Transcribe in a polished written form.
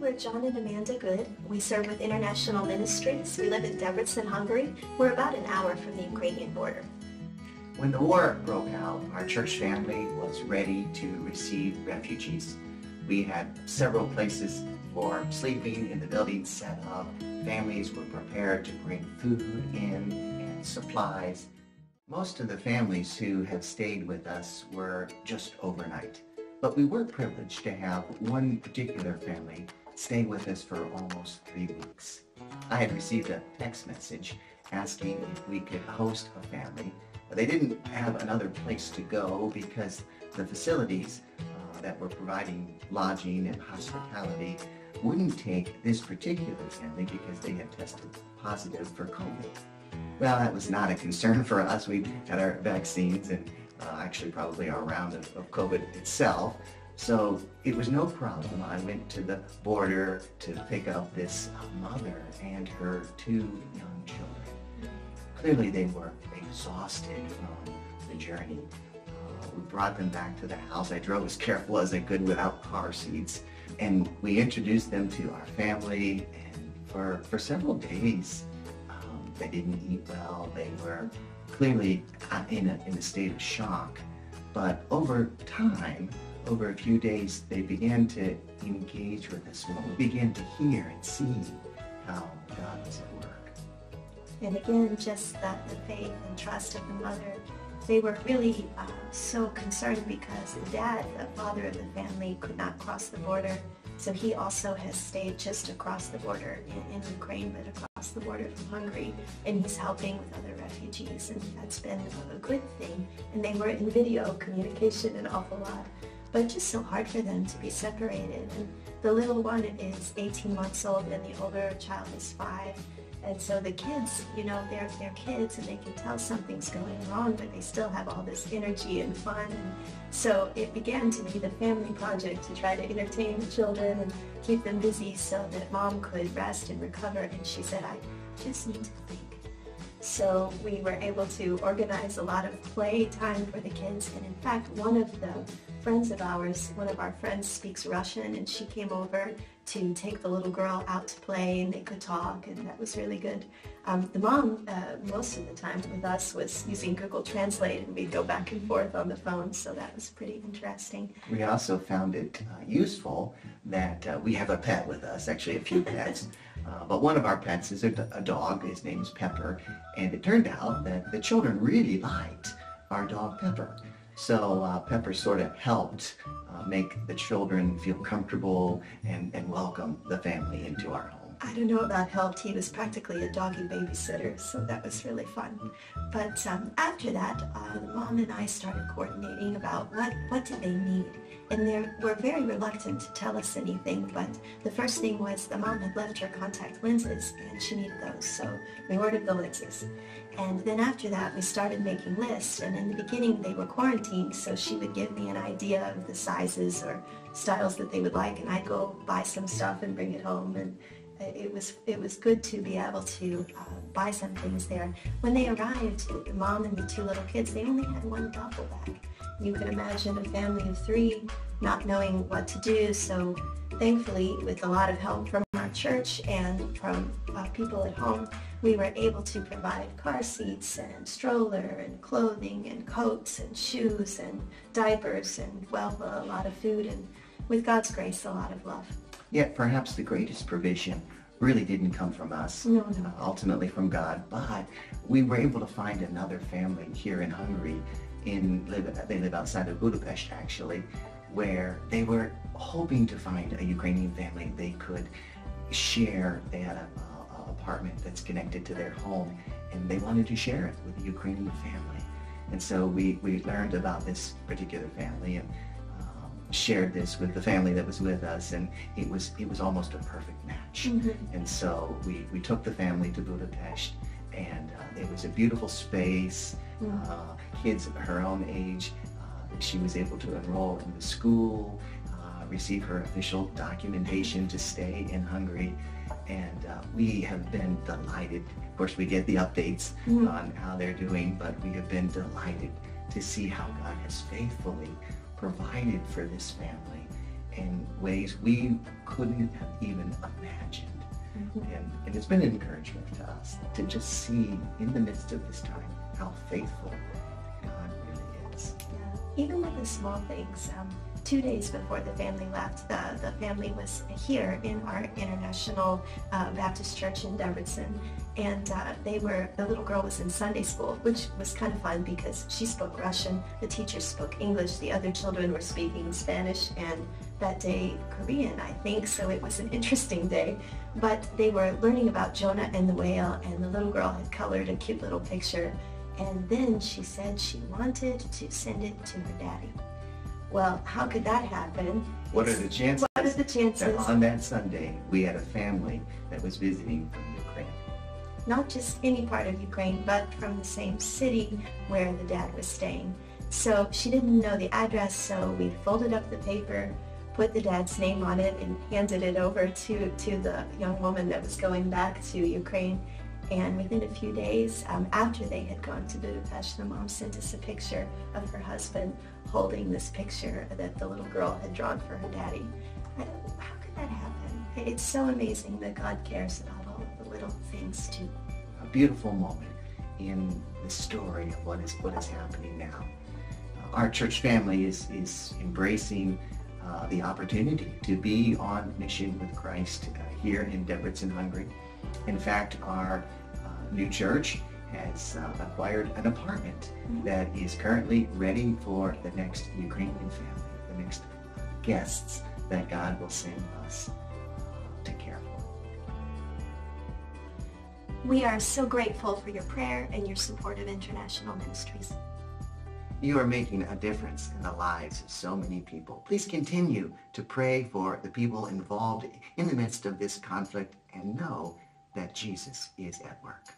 we're Jon and Amanda Good. We serve with International Ministries. We live in Debrecen, Hungary. We're about an hour from the Ukrainian border. When the war broke out, our church family was ready to receive refugees. We had several places for sleeping in the building set up. Families were prepared to bring food in and supplies. Most of the families who have stayed with us were just overnight. But we were privileged to have one particular family stay with us for almost 3 weeks. I had received a text message asking if we could host a family. They didn't have another place to go because the facilities that were providing lodging and hospitality wouldn't take this particular family because they had tested positive for COVID. Well, that was not a concern for us. We had our vaccines and actually probably our round of COVID itself. So it was no problem. I went to the border to pick up this mother and her 2 young children. Clearly they were exhausted from the journey. We brought them back to the house. I drove as careful as I could without car seats. And we introduced them to our family, and for several days, they didn't eat well. They were clearly in a state of shock. But over time, over a few days, they began to engage with us. We began to hear and see how God was at work. And again, just the faith and trust of the mother. They were really so concerned because the dad, the father of the family, could not cross the border. So he also has stayed just across the border in Ukraine, but across the border from Hungary. And he's helping with other refugees, and that's been a good thing. And they were in video communication an awful lot, but just so hard for them to be separated. And the little one is 18 months old and the older child is 5. And so the kids, they're kids and they can tell something's going wrong, but they still have all this energy and fun. And so it began to be the family project to try to entertain the children and keep them busy so that mom could rest and recover. And she said, I just need to think. So we were able to organize a lot of play time for the kids. And in fact, one of our friends speaks Russian, and she came over to take the little girl out to play, and they could talk, and that was really good. The mom, most of the time with us, was using Google Translate, and we'd go back and forth on the phone, so that was pretty interesting. We also found it useful that we have a pet with us, actually a few pets. But one of our pets is a dog. His name is Pepper, and it turned out that the children really liked our dog Pepper. So Pepper sort of helped make the children feel comfortable and welcome the family into our home. I don't know about helped. He was practically a doggy babysitter, so that was really fun. But after that, the mom and I started coordinating about what did they need. And they were very reluctant to tell us anything, but the first thing was the mom had left her contact lenses and she needed those, so we ordered the lenses. And then after that, we started making lists, and in the beginning they were quarantined, so she would give me an idea of the sizes or styles that they would like, and I'd go buy some stuff and bring it home. And it was good to be able to buy some things there. When they arrived, the mom and the 2 little kids, they only had one duffel bag. You can imagine a family of 3 not knowing what to do, so thankfully, with a lot of help from our church and from people at home, we were able to provide car seats and stroller and clothing and coats and shoes and diapers and, well, a lot of food, and with God's grace, a lot of love. Yet perhaps the greatest provision really didn't come from us, ultimately from God, but we were able to find another family here in Hungary. They live outside of Budapest, actually, where they were hoping to find a Ukrainian family they could share. They had an apartment that's connected to their home, and they wanted to share it with a Ukrainian family. And so we learned about this particular family and shared this with the family that was with us, and it was almost a perfect match. And so we took the family to Budapest, and it was a beautiful space. Kids her own age, she was able to enroll in the school, receive her official documentation to stay in Hungary, and we have been delighted. Of course, we get the updates on how they're doing, but we have been delighted to see how God has faithfully provided for this family in ways we couldn't have even imagined. And it's been an encouragement to us to just see in the midst of this time how faithful God really is. Yeah. Even with the small things, 2 days before the family left, the family was here in our International Baptist Church in Debrecen, and the little girl was in Sunday school, which was kind of fun because she spoke Russian, the teachers spoke English, the other children were speaking Spanish, and that day Korean, I think, so it was an interesting day. But they were learning about Jonah and the whale, and the little girl had colored a cute little picture, and then she said she wanted to send it to her daddy. Well, how could that happen? What are the chances? What are the chances? That on that Sunday, we had a family that was visiting from Ukraine. Not just any part of Ukraine, but from the same city where the dad was staying. So she didn't know the address, so we folded up the paper, put the dad's name on it, and handed it over to the young woman that was going back to Ukraine. And within a few days, after they had gone to Budapest, the mom sent us a picture of her husband holding this picture that the little girl had drawn for her daddy. How could that happen? It's so amazing that God cares about all of the little things too. A beautiful moment in the story of what is happening now. Our church family is embracing the opportunity to be on mission with Christ here in Debrecen, Hungary. In fact, our new church has acquired an apartment that is currently ready for the next Ukrainian family, the next guests that God will send us to care for. We are so grateful for your prayer and your support of International Ministries. You are making a difference in the lives of so many people. Please continue to pray for the people involved in the midst of this conflict and know that Jesus is at work.